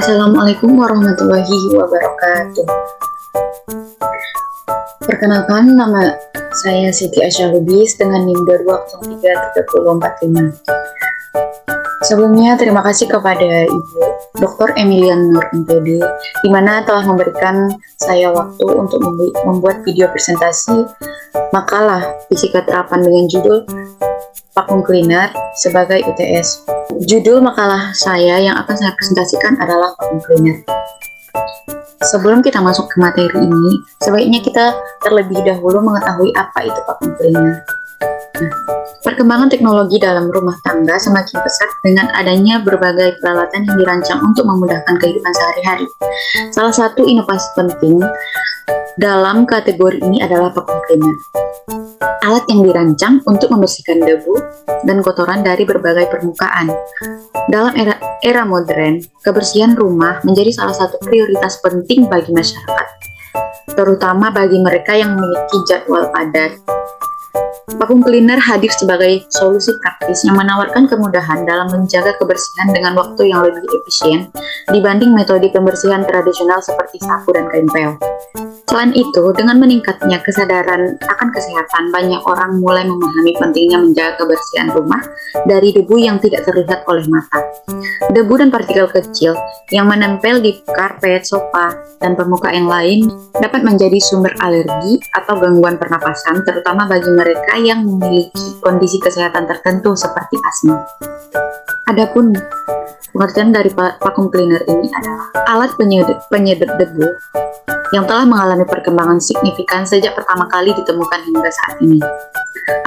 Assalamualaikum warahmatullahi wabarakatuh. Perkenalkan, nama saya Siti Aisyah Lubis dengan NIM 2033045. Sebelumnya, terima kasih kepada Ibu Dr. Emilian Nur MPD, di mana telah memberikan saya waktu untuk membuat video presentasi makalah fisika terapan dengan judul vacuum cleaner sebagai UTS. Judul makalah saya yang akan saya presentasikan adalah vacuum cleaner. Sebelum kita masuk ke materi ini, sebaiknya kita terlebih dahulu mengetahui apa itu vacuum cleaner. Nah, perkembangan teknologi dalam rumah tangga semakin pesat dengan adanya berbagai peralatan yang dirancang untuk memudahkan kehidupan sehari-hari. Salah satu inovasi penting dalam kategori ini adalah vacuum cleaner. Alat yang dirancang untuk membersihkan debu dan kotoran dari berbagai permukaan. Dalam era modern, kebersihan rumah menjadi salah satu prioritas penting bagi masyarakat, terutama bagi mereka yang memiliki jadwal padat. Vacuum cleaner hadir sebagai solusi praktis yang menawarkan kemudahan dalam menjaga kebersihan dengan waktu yang lebih efisien dibanding metode pembersihan tradisional seperti sapu dan kain pel. Selain itu, dengan meningkatnya kesadaran akan kesehatan, banyak orang mulai memahami pentingnya menjaga kebersihan rumah dari debu yang tidak terlihat oleh mata. Debu dan partikel kecil yang menempel di karpet, sofa, dan permukaan lain dapat menjadi sumber alergi atau gangguan pernapasan, terutama bagi mereka yang memiliki kondisi kesehatan tertentu seperti asma. Adapun pengertian dari vacuum cleaner ini adalah alat penyedot debu yang telah mengalami perkembangan signifikan sejak pertama kali ditemukan hingga saat ini.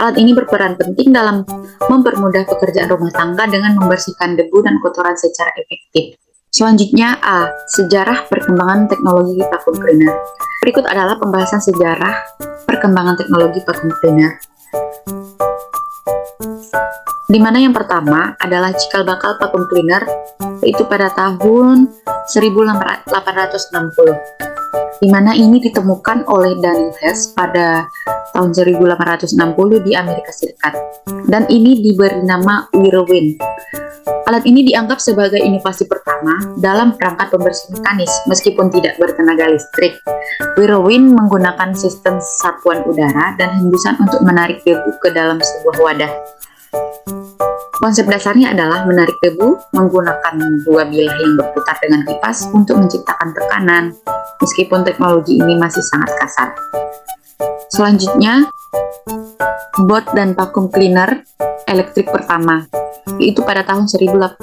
Alat ini berperan penting dalam mempermudah pekerjaan rumah tangga dengan membersihkan debu dan kotoran secara efektif. Selanjutnya A. Sejarah perkembangan teknologi vacuum cleaner. Berikut adalah pembahasan sejarah perkembangan teknologi vacuum cleaner, di mana yang pertama adalah cikal bakal vacuum cleaner, yaitu pada tahun 1860. Di mana ini ditemukan oleh Daniel Hess pada tahun 1860 di Amerika Serikat, dan ini diberi nama Whirlwind. Alat ini dianggap sebagai inovasi pertama dalam perangkat pembersih mekanis meskipun tidak bertenaga listrik. Whirlwind menggunakan sistem sapuan udara dan hembusan untuk menarik debu ke dalam sebuah wadah. Konsep dasarnya adalah menarik debu menggunakan dua bilah yang berputar dengan kipas untuk menciptakan tekanan, meskipun teknologi ini masih sangat kasar. Selanjutnya, bot dan vacuum cleaner elektrik pertama, yaitu pada tahun 1901.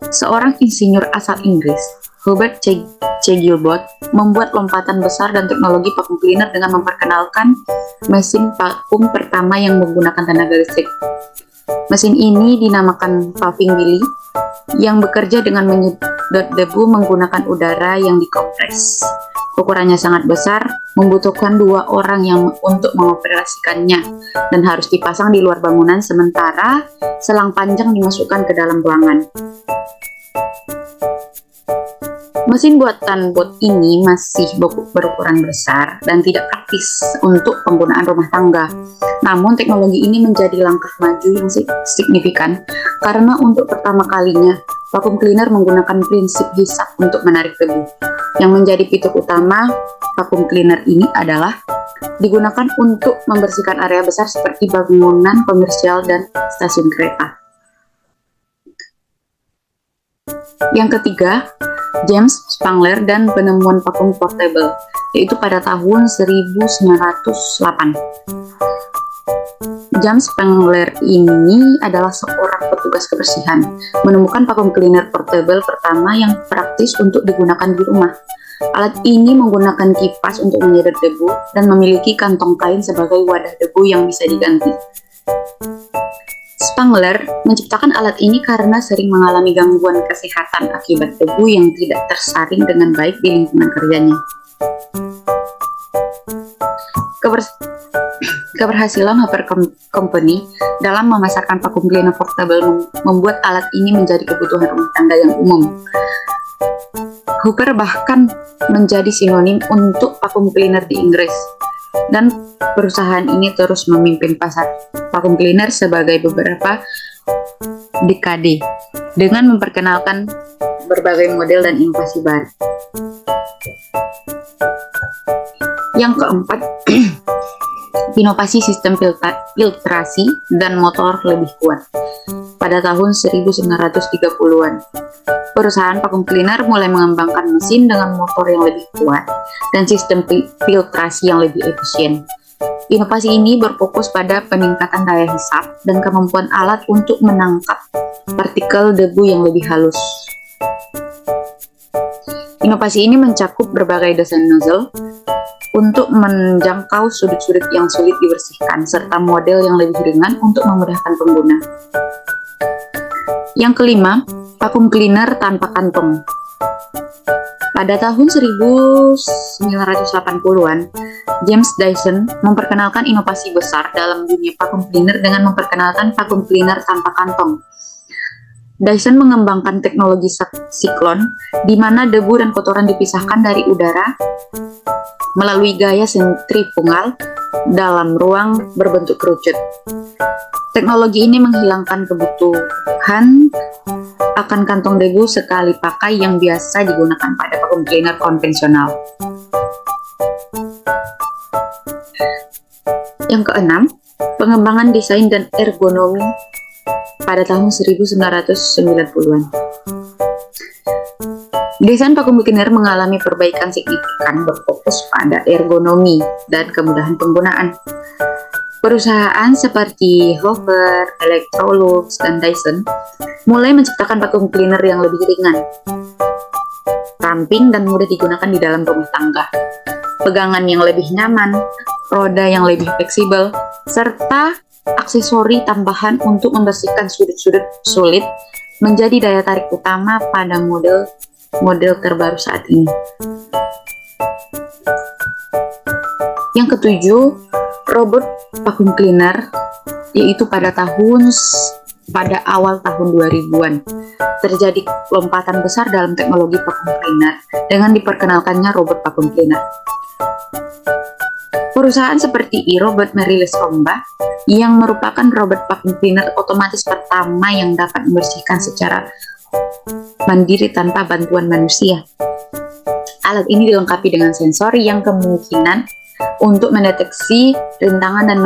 Seorang insinyur asal Inggris, Hubert C. Gilbert, membuat lompatan besar dan teknologi vacuum cleaner dengan memperkenalkan mesin vakum pertama yang menggunakan tenaga listrik. Mesin ini dinamakan Puffing Billy, yang bekerja dengan menyedot debu menggunakan udara yang dikompres. Ukurannya sangat besar, membutuhkan 2 orang yang untuk mengoperasikannya, dan harus dipasang di luar bangunan sementara selang panjang dimasukkan ke dalam ruangan. Mesin buatan bot ini masih berukuran besar dan tidak praktis untuk penggunaan rumah tangga. Namun teknologi ini menjadi langkah maju yang signifikan karena untuk pertama kalinya vacuum cleaner menggunakan prinsip hisap untuk menarik debu. Yang menjadi fitur utama vacuum cleaner ini adalah digunakan untuk membersihkan area besar seperti bangunan komersial dan stasiun kereta. Yang ketiga, James Spangler dan penemuan vacuum portable, yaitu pada tahun 1908. James Spangler ini adalah seorang petugas kebersihan, menemukan vacuum cleaner portable pertama yang praktis untuk digunakan di rumah. Alat ini menggunakan kipas untuk menyedot debu dan memiliki kantong kain sebagai wadah debu yang bisa diganti. Spangler menciptakan alat ini karena sering mengalami gangguan kesehatan akibat debu yang tidak tersaring dengan baik di lingkungan kerjanya. Keberhasilan Hooper Company dalam memasarkan vacuum cleaner portable membuat alat ini menjadi kebutuhan rumah tangga yang umum. Hooper bahkan menjadi sinonim untuk vacuum cleaner di Inggris, dan perusahaan ini terus memimpin pasar vacuum cleaner sebagai beberapa dekade. dengan memperkenalkan berbagai model dan inovasi baru. Yang keempat, inovasi sistem filtrasi dan motor lebih kuat. Pada tahun 1930-an, perusahaan vacuum cleaner mulai mengembangkan mesin dengan motor yang lebih kuat dan sistem filtrasi yang lebih efisien. Inovasi ini berfokus pada peningkatan daya hisap dan kemampuan alat untuk menangkap partikel debu yang lebih halus. Inovasi ini mencakup berbagai desain nozzle untuk menjangkau sudut-sudut yang sulit dibersihkan, serta model yang lebih ringan untuk memudahkan pengguna. Yang kelima, vacuum cleaner tanpa kantong. Pada tahun 1980-an, James Dyson memperkenalkan inovasi besar dalam dunia vacuum cleaner dengan memperkenalkan vacuum cleaner tanpa kantong. Dyson mengembangkan teknologi siklon, di mana debu dan kotoran dipisahkan dari udara melalui gaya sentrifugal dalam ruang berbentuk kerucut. Teknologi ini menghilangkan kebutuhan akan kantong debu sekali pakai yang biasa digunakan pada vacuum cleaner konvensional. Yang keenam, pengembangan desain dan ergonomi pada tahun 1990-an. Desain vacuum cleaner mengalami perbaikan signifikan berfokus pada ergonomi dan kemudahan penggunaan. Perusahaan seperti Hoover, Electrolux, dan Dyson mulai menciptakan vacuum cleaner yang lebih ringan, ramping, dan mudah digunakan di dalam rumah tangga. Pegangan yang lebih nyaman, roda yang lebih fleksibel, serta aksesori tambahan untuk membersihkan sudut-sudut sulit menjadi daya tarik utama pada model terbaru saat ini. Yang ketujuh, robot vacuum cleaner, yaitu pada awal tahun 2000-an terjadi lompatan besar dalam teknologi vacuum cleaner dengan diperkenalkannya robot vacuum cleaner. Perusahaan seperti iRobot merilis Roomba yang merupakan robot vacuum cleaner otomatis pertama yang dapat membersihkan secara mandiri tanpa bantuan manusia. Alat ini dilengkapi dengan sensor yang kemungkinan untuk mendeteksi rintangan dan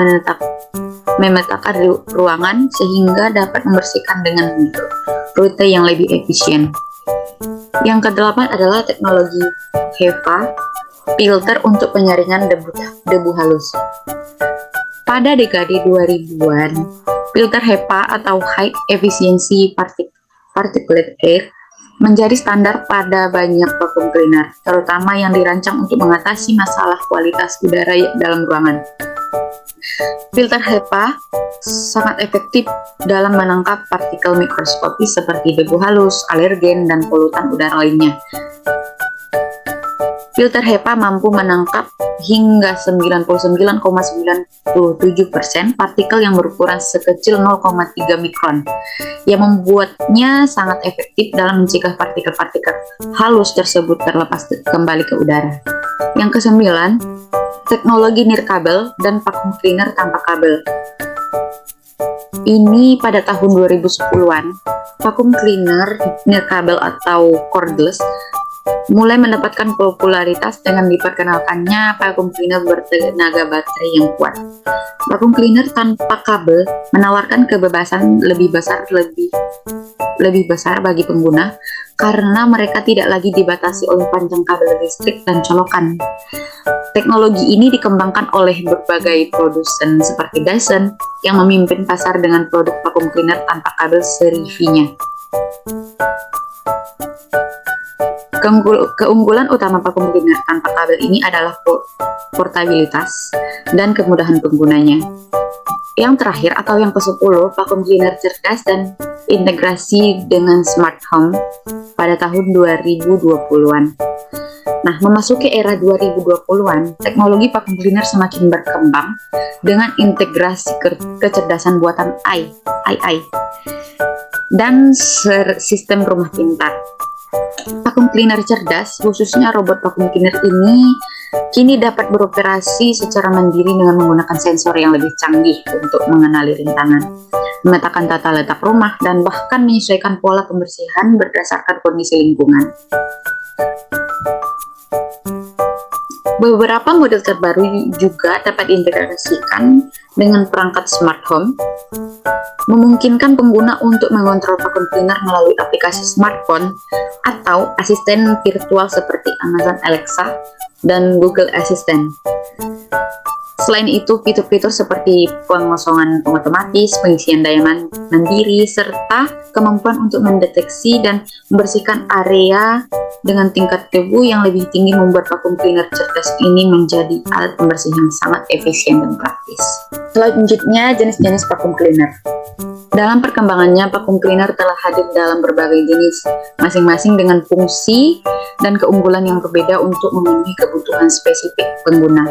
memetakan ruangan sehingga dapat membersihkan dengan rute yang lebih efisien. Yang kedelapan adalah teknologi HEPA, filter untuk penyaringan debu halus. Pada dekade 2000-an, filter HEPA atau High Efficiency Particulate Air menjadi standar pada banyak vacuum cleaner, terutama yang dirancang untuk mengatasi masalah kualitas udara dalam ruangan. Filter HEPA sangat efektif dalam menangkap partikel mikroskopis seperti debu halus, alergen, dan polutan udara lainnya. Filter HEPA mampu menangkap hingga 99,97% partikel yang berukuran sekecil 0,3 mikron, yang membuatnya sangat efektif dalam mencegah partikel-partikel halus tersebut terlepas kembali ke udara. Yang kesembilan, teknologi nirkabel dan vacuum cleaner tanpa kabel. Ini pada tahun 2010-an, vacuum cleaner nirkabel atau cordless mulai mendapatkan popularitas dengan diperkenalkannya vacuum cleaner bertenaga baterai yang kuat. Vacuum cleaner tanpa kabel menawarkan kebebasan lebih besar bagi pengguna karena mereka tidak lagi dibatasi oleh panjang kabel listrik dan colokan. Teknologi ini dikembangkan oleh berbagai produsen seperti Dyson yang memimpin pasar dengan produk vacuum cleaner tanpa kabel serivinya. Keunggulan utama vacuum cleaner tanpa kabel ini adalah portabilitas dan kemudahan penggunanya. Yang terakhir atau yang ke-10, vacuum cleaner cerdas dan integrasi dengan smart home pada tahun 2020-an. Nah, memasuki era 2020-an, teknologi vacuum cleaner semakin berkembang dengan integrasi kecerdasan buatan AI dan sistem rumah pintar. Vacuum cleaner cerdas, khususnya robot vacuum cleaner ini kini dapat beroperasi secara mandiri dengan menggunakan sensor yang lebih canggih untuk mengenali rintangan, memetakan tata letak rumah, dan bahkan menyesuaikan pola pembersihan berdasarkan kondisi lingkungan. Beberapa model terbaru juga dapat diintegrasikan dengan perangkat smart home, memungkinkan pengguna untuk mengontrol vacuum cleaner melalui aplikasi smartphone atau asisten virtual seperti Amazon Alexa dan Google Assistant. Selain itu, fitur-fitur seperti pengosongan otomatis, pengisian daya mandiri, serta kemampuan untuk mendeteksi dan membersihkan area dengan tingkat debu yang lebih tinggi membuat vacuum cleaner cerdas ini menjadi alat pembersih yang sangat efisien dan praktis. Selanjutnya, jenis-jenis vacuum cleaner. Dalam perkembangannya, vacuum cleaner telah hadir dalam berbagai jenis, masing-masing dengan fungsi dan keunggulan yang berbeda untuk memenuhi kebutuhan spesifik pengguna.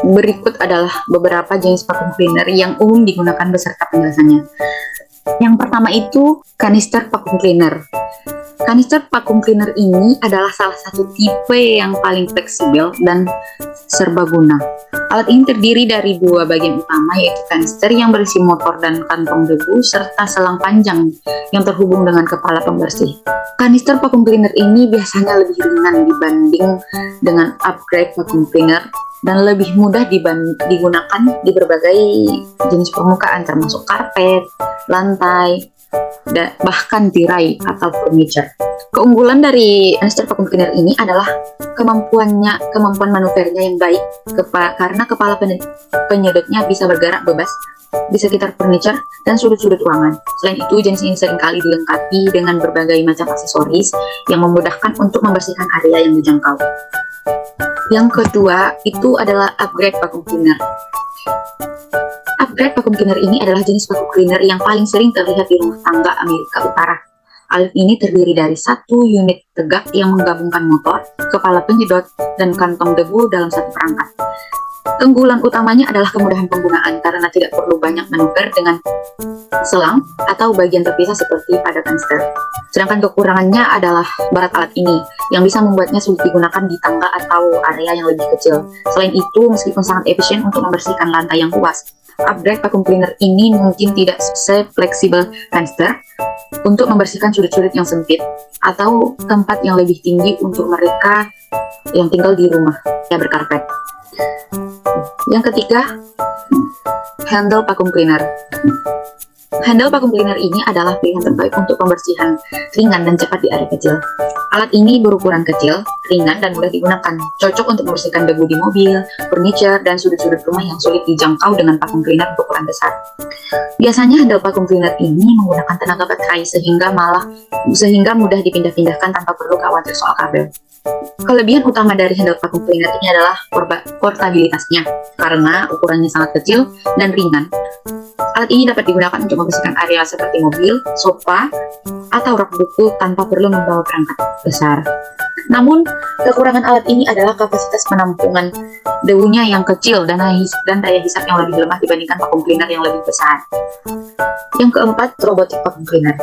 Berikut adalah beberapa jenis vacuum cleaner yang umum digunakan beserta penjelasannya. Yang pertama itu kanister vacuum cleaner. Kanister vacuum cleaner ini adalah salah satu tipe yang paling fleksibel dan serbaguna. Alat ini terdiri dari dua bagian utama, yaitu kanister yang berisi motor dan kantong debu, serta selang panjang yang terhubung dengan kepala pembersih. Kanister vacuum cleaner ini biasanya lebih ringan dibanding dengan upgrade vacuum cleaner dan lebih mudah digunakan di berbagai jenis permukaan termasuk karpet, lantai, dan bahkan tirai atau furniture. Keunggulan dari kanister vacuum cleaner ini adalah kemampuan manuvernya yang baik karena kepala penyedotnya bisa bergerak bebas di sekitar furniture dan sudut-sudut ruangan. Selain itu, jenis ini seringkali dilengkapi dengan berbagai macam aksesoris yang memudahkan untuk membersihkan area yang dijangkau. Yang kedua itu adalah upgrade vacuum cleaner. Upgrade vacuum cleaner ini adalah jenis vacuum cleaner yang paling sering terlihat di rumah tangga Amerika Utara. Alat ini terdiri dari satu unit tegak yang menggabungkan motor, kepala penyedot, dan kantong debu dalam satu perangkat. Keunggulan utamanya adalah kemudahan penggunaan karena tidak perlu banyak manuver dengan selang atau bagian terpisah seperti pada kanister. Sedangkan kekurangannya adalah berat alat ini yang bisa membuatnya sulit digunakan di tangga atau area yang lebih kecil. Selain itu, meskipun sangat efisien untuk membersihkan lantai yang luas, upgrade vacuum cleaner ini mungkin tidak se-fleksibel kanister untuk membersihkan sudut-sudut yang sempit atau tempat yang lebih tinggi untuk mereka yang tinggal di rumah yang berkarpet. Yang ketiga, handle vacuum cleaner. Handle vacuum cleaner ini adalah pilihan terbaik untuk pembersihan ringan dan cepat di area kecil. Alat ini berukuran kecil, ringan, dan mudah digunakan. Cocok untuk membersihkan debu di mobil, furniture, dan sudut-sudut rumah yang sulit dijangkau dengan vacuum cleaner berukuran besar. Biasanya handle vacuum cleaner ini menggunakan tenaga baterai sehingga mudah dipindah-pindahkan tanpa perlu khawatir soal kabel. Kelebihan utama dari handle vacuum cleaner ini adalah portabilitasnya. Karena ukurannya sangat kecil dan ringan, alat ini dapat digunakan untuk membersihkan area seperti mobil, sofa, atau rak buku tanpa perlu membawa perangkat besar. Namun, kekurangan alat ini adalah kapasitas penampungan debunya yang kecil dan daya hisap yang lebih lemah dibandingkan vacuum cleaner yang lebih besar. Yang keempat, robotic vacuum cleaner.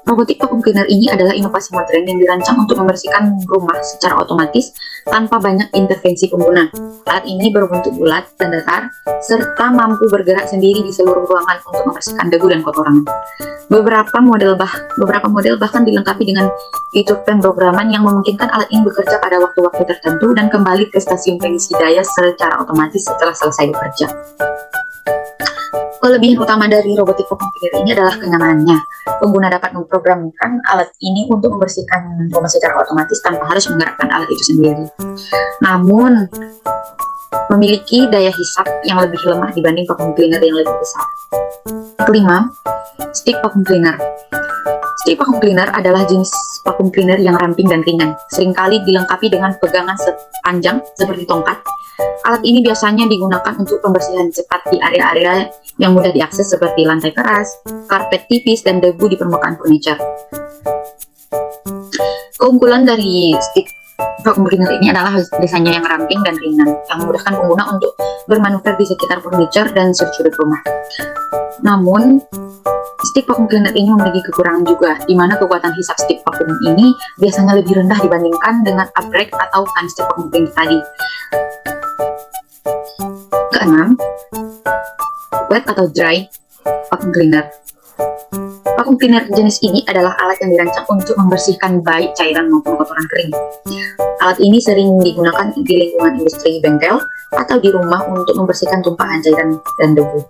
Robotic vacuum cleaner ini adalah inovasi modern yang dirancang untuk membersihkan rumah secara otomatis tanpa banyak intervensi pengguna. Alat ini berbentuk bulat dan datar, serta mampu bergerak sendiri di seluruh ruangan untuk membersihkan debu dan kotoran. Beberapa model bahkan dilengkapi dengan fitur pemrograman yang memungkinkan alat ini bekerja pada waktu-waktu tertentu dan kembali ke stasiun pengisi daya secara otomatis setelah selesai bekerja. Kelebihan utama dari robotic vacuum cleaner ini adalah kenyamanannya. Pengguna dapat memprogramkan alat ini untuk membersihkan rumah secara otomatis tanpa harus menggerakkan alat itu sendiri. Namun, memiliki daya hisap yang lebih lemah dibanding vacuum cleaner yang lebih besar. Kelima, stick vacuum cleaner. Stick vacuum cleaner adalah jenis vacuum cleaner yang ramping dan ringan, seringkali dilengkapi dengan pegangan panjang seperti tongkat. Alat ini biasanya digunakan untuk pembersihan cepat di area-area yang mudah diakses seperti lantai keras, karpet tipis, dan debu di permukaan furniture. Keunggulan dari stick Vacuum cleaner ini adalah desainnya yang ramping dan ringan, yang memudahkan pengguna untuk bermanuver di sekitar furniture dan sudut rumah. Namun, stick vacuum cleaner ini memiliki kekurangan juga, di mana kekuatan hisap stick vacuum ini biasanya lebih rendah dibandingkan dengan upright atau fan stick vacuum cleaner tadi. Keenam, wet atau dry vacuum cleaner. Vacuum cleaner jenis ini adalah alat yang dirancang untuk membersihkan baik cairan maupun kotoran kering. Alat ini sering digunakan di lingkungan industri bengkel atau di rumah untuk membersihkan tumpahan cairan dan debu.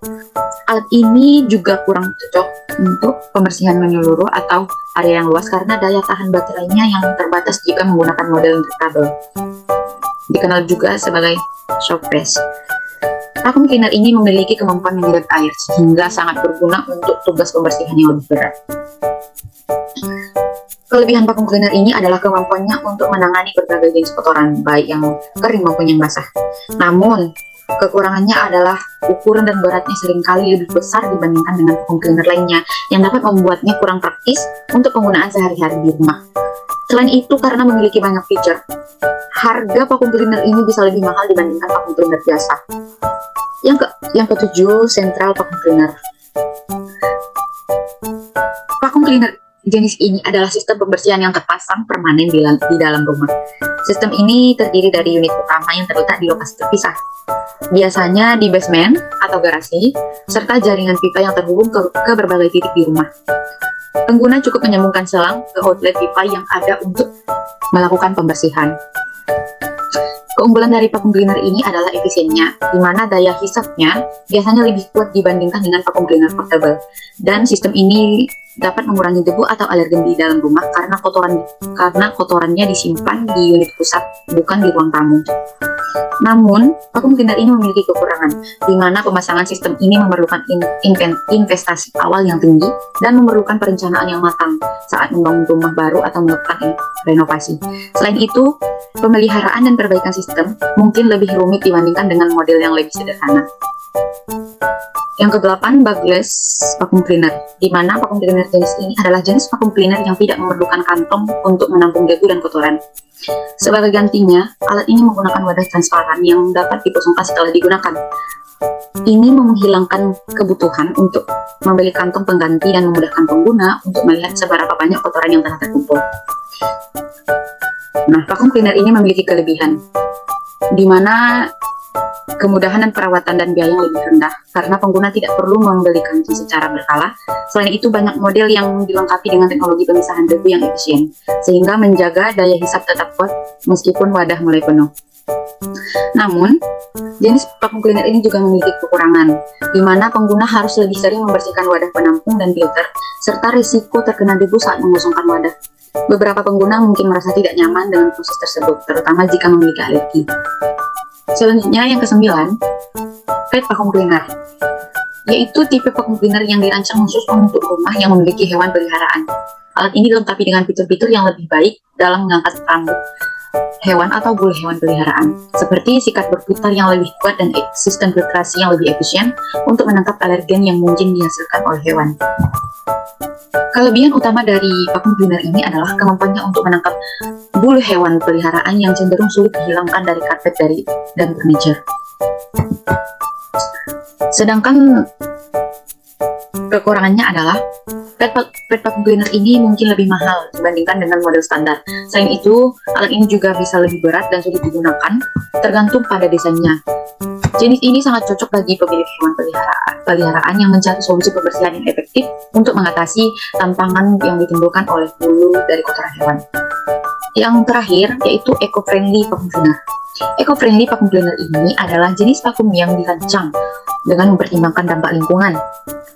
Alat ini juga kurang cocok untuk pembersihan menyeluruh atau area yang luas karena daya tahan baterainya yang terbatas jika menggunakan model kabel. Dikenal juga sebagai shock press. Vacuum cleaner ini memiliki kemampuan menyedot air sehingga sangat berguna untuk tugas pembersihan yang lebih berat. Kelebihan vacuum cleaner ini adalah kemampuannya untuk menangani berbagai jenis kotoran, baik yang kering maupun yang basah. Namun, kekurangannya adalah ukuran dan beratnya seringkali lebih besar dibandingkan dengan vacuum cleaner lainnya, yang dapat membuatnya kurang praktis untuk penggunaan sehari-hari di rumah. Selain itu, karena memiliki banyak fitur, harga vacuum cleaner ini bisa lebih mahal dibandingkan vacuum cleaner biasa. Yang ketujuh, central vacuum cleaner. Vacuum cleaner jenis ini adalah sistem pembersihan yang terpasang permanen di dalam rumah. Sistem ini terdiri dari unit utama yang terletak di lokasi terpisah, biasanya di basement atau garasi, serta jaringan pipa yang terhubung ke berbagai titik di rumah. Pengguna cukup menyambungkan selang ke outlet pipa yang ada untuk melakukan pembersihan. Keunggulan dari vacuum cleaner ini adalah efisiennya, di mana daya hisapnya biasanya lebih kuat dibandingkan dengan vacuum cleaner portable. Dan sistem ini dapat mengurangi debu atau alergen di dalam rumah karena kotorannya disimpan di unit pusat, bukan di ruang tamu. Namun, vacuum cleaner ini memiliki kekurangan, di mana pemasangan sistem ini memerlukan investasi awal yang tinggi dan memerlukan perencanaan yang matang saat membangun rumah baru atau melakukan renovasi. Selain itu, pemeliharaan dan perbaikan sistem mungkin lebih rumit dibandingkan dengan model yang lebih sederhana. Yang kedelapan, bugless vacuum cleaner, di mana vacuum cleaner jenis ini adalah jenis vacuum cleaner yang tidak memerlukan kantong untuk menampung debu dan kotoran. Sebagai gantinya, alat ini menggunakan wadah transparan yang dapat dikosongkan setelah digunakan. Ini menghilangkan kebutuhan untuk membeli kantong pengganti dan memudahkan pengguna untuk melihat seberapa banyak kotoran yang telah terkumpul. Nah, vacuum cleaner ini memiliki kelebihan, di mana kemudahan dan perawatan dan biaya yang lebih rendah karena pengguna tidak perlu membeli kantung secara berkala. Selain itu, banyak model yang dilengkapi dengan teknologi pemisahan debu yang efisien, sehingga menjaga daya hisap tetap kuat meskipun wadah mulai penuh. Namun, jenis vacuum cleaner ini juga memiliki kekurangan, di mana pengguna harus lebih sering membersihkan wadah penampung dan filter, serta risiko terkena debu saat mengosongkan wadah. Beberapa pengguna mungkin merasa tidak nyaman dengan proses tersebut, terutama jika memiliki alergi. Selanjutnya, yang kesembilan, pet vacuum cleaner, yaitu tipe vacuum cleaner yang dirancang khusus untuk rumah yang memiliki hewan peliharaan. Alat ini dilengkapi dengan fitur-fitur yang lebih baik dalam mengangkat rambut hewan atau bulu hewan peliharaan, seperti sikat berputar yang lebih kuat dan sistem filtrasi yang lebih efisien untuk menangkap alergen yang mungkin dihasilkan oleh hewan. Kelebihan utama dari vacuum cleaner ini adalah kemampuannya untuk menangkap bulu hewan peliharaan yang cenderung sulit dihilangkan dari karpet dan furniture. Sedangkan kekurangannya adalah pet vacuum cleaner ini mungkin lebih mahal dibandingkan dengan model standar. Selain itu, alat ini juga bisa lebih berat dan sulit digunakan, tergantung pada desainnya. Jenis ini sangat cocok bagi pemilik hewan peliharaan yang mencari solusi pembersihan yang efektif untuk mengatasi tantangan yang ditimbulkan oleh bulu dari kotoran hewan. Yang terakhir, yaitu eco-friendly vacuum cleaner. Eco-friendly vacuum cleaner ini adalah jenis vacuum yang dirancang dengan mempertimbangkan dampak lingkungan.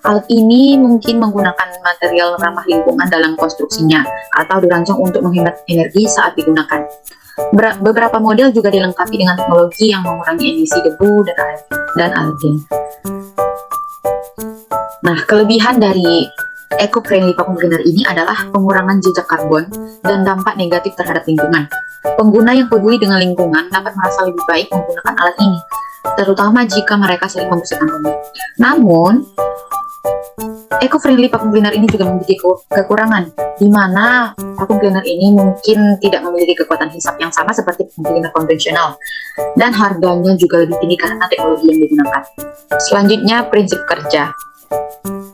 Alat ini mungkin menggunakan material ramah lingkungan dalam konstruksinya atau dirancang untuk menghemat energi saat digunakan. Beberapa model juga dilengkapi dengan teknologi yang mengurangi emisi debu dan alergen. Nah, kelebihan dari eco-friendly vacuum cleaner ini adalah pengurangan jejak karbon dan dampak negatif terhadap lingkungan. Pengguna yang peduli dengan lingkungan dapat merasa lebih baik menggunakan alat ini, terutama jika mereka sering membersihkan rumah. Namun, Eco-friendly vacuum cleaner ini juga memiliki kekurangan, di mana vacuum cleaner ini mungkin tidak memiliki kekuatan hisap yang sama seperti vacuum cleaner konvensional, dan harganya juga lebih tinggi karena teknologi yang digunakan. Selanjutnya, prinsip kerja.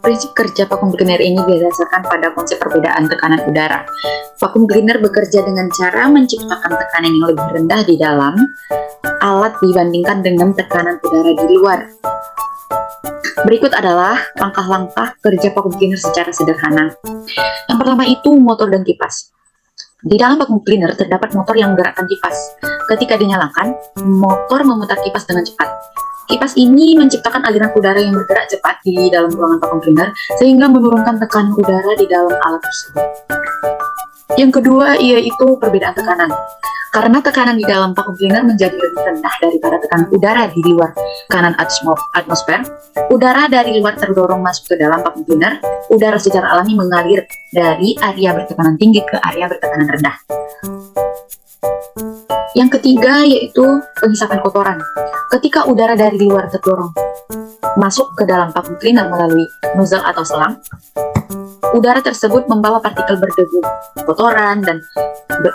Prinsip kerja vacuum cleaner ini berdasarkan pada konsep perbedaan tekanan udara. Vacuum cleaner bekerja dengan cara menciptakan tekanan yang lebih rendah di dalam alat dibandingkan dengan tekanan udara di luar. Berikut adalah langkah-langkah kerja vacuum cleaner secara sederhana. Yang pertama itu motor dan kipas. Di dalam vacuum cleaner terdapat motor yang menggerakkan kipas. Ketika dinyalakan, motor memutar kipas dengan cepat. Kipas ini menciptakan aliran udara yang bergerak cepat di dalam ruangan vacuum cleaner sehingga menurunkan tekanan udara di dalam alat tersebut. Yang kedua yaitu perbedaan tekanan. Karena tekanan di dalam vacuum cleaner menjadi lebih rendah daripada tekanan udara di luar kanan atmosfer, udara dari luar terdorong masuk ke dalam vacuum cleaner, udara secara alami mengalir dari area bertekanan tinggi ke area bertekanan rendah. Yang ketiga yaitu penghisapan kotoran. Ketika udara dari luar terdorong masuk ke dalam vacuum cleaner melalui nozzle atau selang, udara tersebut membawa partikel berdebu, kotoran, dan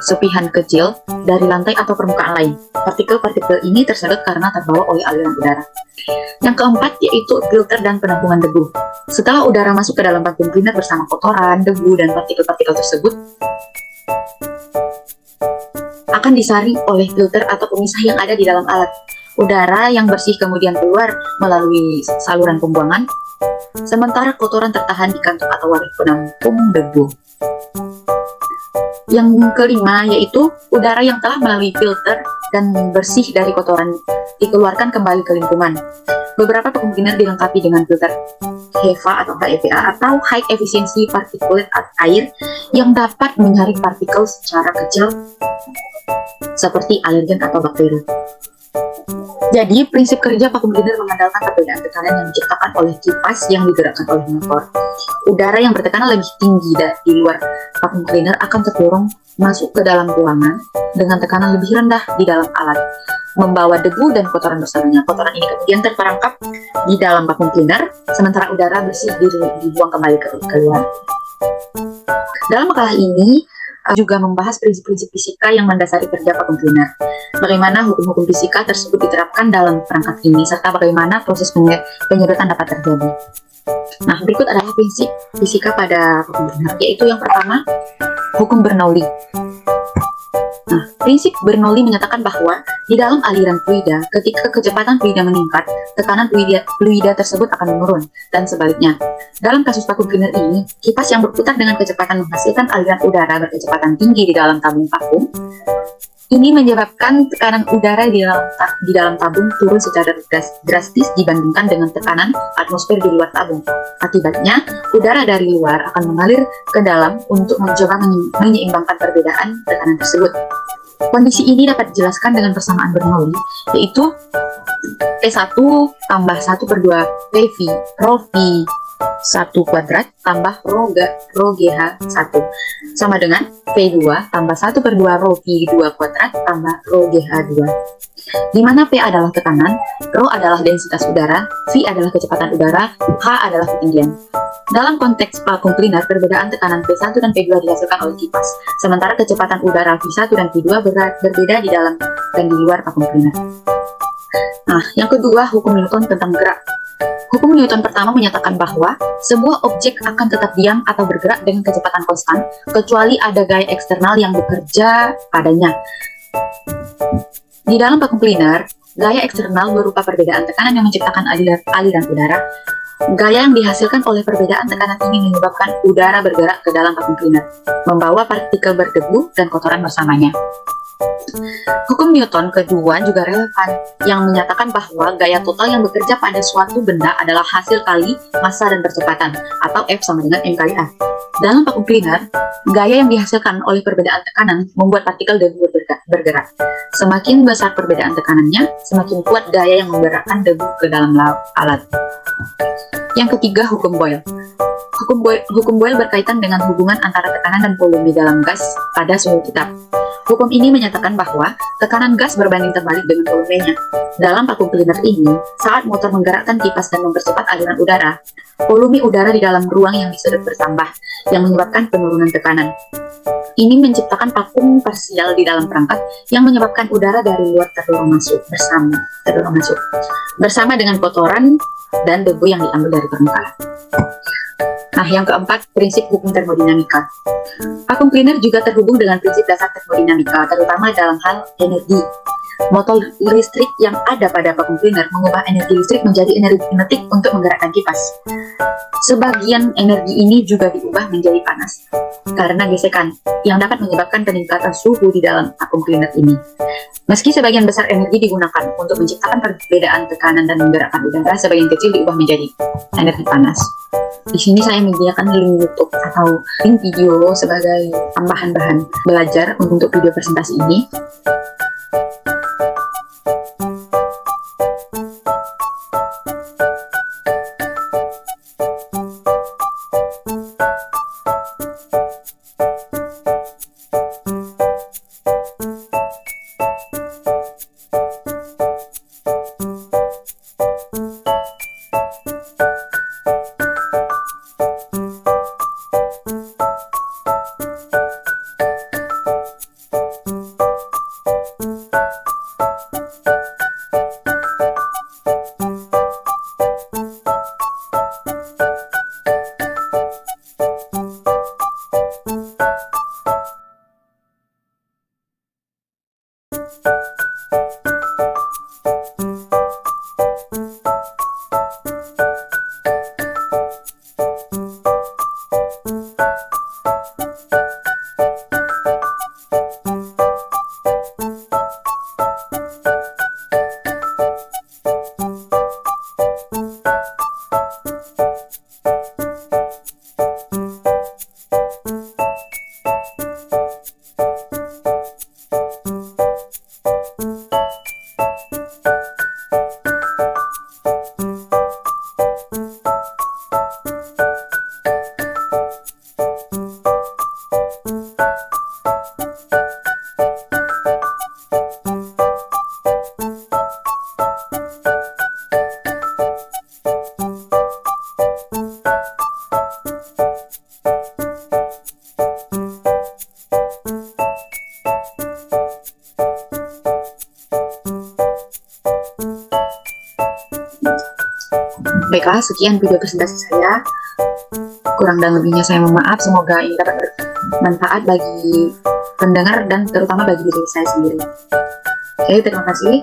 serpihan kecil dari lantai atau permukaan lain. Partikel-partikel ini tersedot karena terbawa oleh aliran udara. Yang keempat yaitu filter dan penampungan debu. Setelah udara masuk ke dalam vacuum cleaner bersama kotoran, debu, dan partikel-partikel tersebut akan disaring oleh filter atau pemisah yang ada di dalam alat. Udara yang bersih kemudian keluar melalui saluran pembuangan, sementara kotoran tertahan di kantong atau wadah penampung debu. Yang kelima yaitu udara yang telah melalui filter dan bersih dari kotoran dikeluarkan kembali ke lingkungan. Beberapa vacuum cleaner dilengkapi dengan filter HEPA atau HEPA atau High Efficiency Particulate Air yang dapat menyaring partikel secara kecil seperti alergen atau bakteri. Jadi, prinsip kerja vacuum cleaner mengandalkan perbedaan tekanan yang diciptakan oleh kipas yang digerakkan oleh motor. Udara yang bertekanan lebih tinggi di luar vacuum cleaner akan terdorong masuk ke dalam ruangan dengan tekanan lebih rendah di dalam alat, membawa debu dan kotoran bersamanya. Kotoran ini kemudian terperangkap di dalam vacuum cleaner, sementara udara bersih dibuang kembali ke luar. Dalam makalah ini juga membahas prinsip-prinsip fisika yang mendasari kerja vacuum cleaner. Bagaimana hukum-hukum fisika tersebut diterapkan dalam perangkat ini, serta bagaimana proses penyedotan dapat terjadi. Nah, berikut adalah prinsip fisika pada vacuum cleaner, yaitu yang pertama, hukum Bernoulli. Nah, prinsip Bernoulli menyatakan bahwa di dalam aliran fluida, ketika kecepatan fluida meningkat, tekanan fluida tersebut akan menurun, dan sebaliknya. Dalam kasus vacuum cleaner ini, kipas yang berputar dengan kecepatan menghasilkan aliran udara berkecepatan tinggi di dalam tabung vakum. Ini menyebabkan tekanan udara di dalam tabung turun secara drastis dibandingkan dengan tekanan atmosfer di luar tabung. Akibatnya, udara dari luar akan mengalir ke dalam untuk mencoba menyeimbangkan perbedaan tekanan tersebut. Kondisi ini dapat dijelaskan dengan persamaan Bernoulli, yaitu P1 tambah 1 per 2 PV rho V 1 kuadrat tambah rho GH 1 sama dengan P2 tambah 1 per 2 rho V 2 kuadrat tambah rho GH 2, di mana P adalah tekanan, rho adalah densitas udara, V adalah kecepatan udara, H adalah ketinggian. Dalam konteks vacuum cleaner, perbedaan tekanan P1 dan P2 dihasilkan oleh kipas, sementara kecepatan udara V1 dan V2 berbeda di dalam dan di luar vacuum cleaner. Nah, yang kedua, hukum Newton tentang gerak. Hukum Newton pertama menyatakan bahwa sebuah objek akan tetap diam atau bergerak dengan kecepatan konstan, kecuali ada gaya eksternal yang bekerja padanya. Di dalam vacuum cleaner, gaya eksternal berupa perbedaan tekanan yang menciptakan aliran udara. Gaya yang dihasilkan oleh perbedaan tekanan ini menyebabkan udara bergerak ke dalam vacuum cleaner, membawa partikel berdebu dan kotoran bersamanya. Hukum Newton kedua juga relevan, yang menyatakan bahwa gaya total yang bekerja pada suatu benda adalah hasil kali massa dan percepatan, atau F sama dengan M kali A. Dalam vacuum cleaner, gaya yang dihasilkan oleh perbedaan tekanan membuat partikel debu bergerak. Semakin besar perbedaan tekanannya, semakin kuat gaya yang menggerakkan debu ke dalam alat. Yang ketiga, hukum Boyle. Hukum Boyle berkaitan dengan hubungan antara tekanan dan volume dalam gas pada suhu tetap. Hukum ini menyatakan bahwa tekanan gas berbanding terbalik dengan volumenya. Dalam vacuum cleaner ini, saat motor menggerakkan kipas dan mempercepat aliran udara, volume udara di dalam ruang yang disedot bertambah, yang menyebabkan penurunan tekanan. Ini menciptakan vakum parsial di dalam perangkat yang menyebabkan udara dari luar terdorong masuk bersama dengan kotoran dan debu yang diambil dari permukaan. Nah, yang keempat, prinsip hukum termodinamika. Vacuum cleaner juga terhubung dengan prinsip dasar termodinamika, terutama dalam hal energi. Motor listrik yang ada pada vacuum cleaner mengubah energi listrik menjadi energi kinetik untuk menggerakkan kipas. Sebagian energi ini juga diubah menjadi panas karena gesekan, yang dapat menyebabkan peningkatan suhu di dalam vacuum cleaner ini. Meski sebagian besar energi digunakan untuk menciptakan perbedaan tekanan dan menggerakkan udara, sebagian kecil diubah menjadi energi panas. Di sini saya menyediakan link YouTube atau link video sebagai tambahan bahan belajar untuk video presentasi ini. Baiklah, sekian video presentasi saya. Kurang dan lebihnya saya mohon maaf. Semoga ini dapat bermanfaat bagi pendengar dan terutama bagi diri saya sendiri. Oke, terima kasih.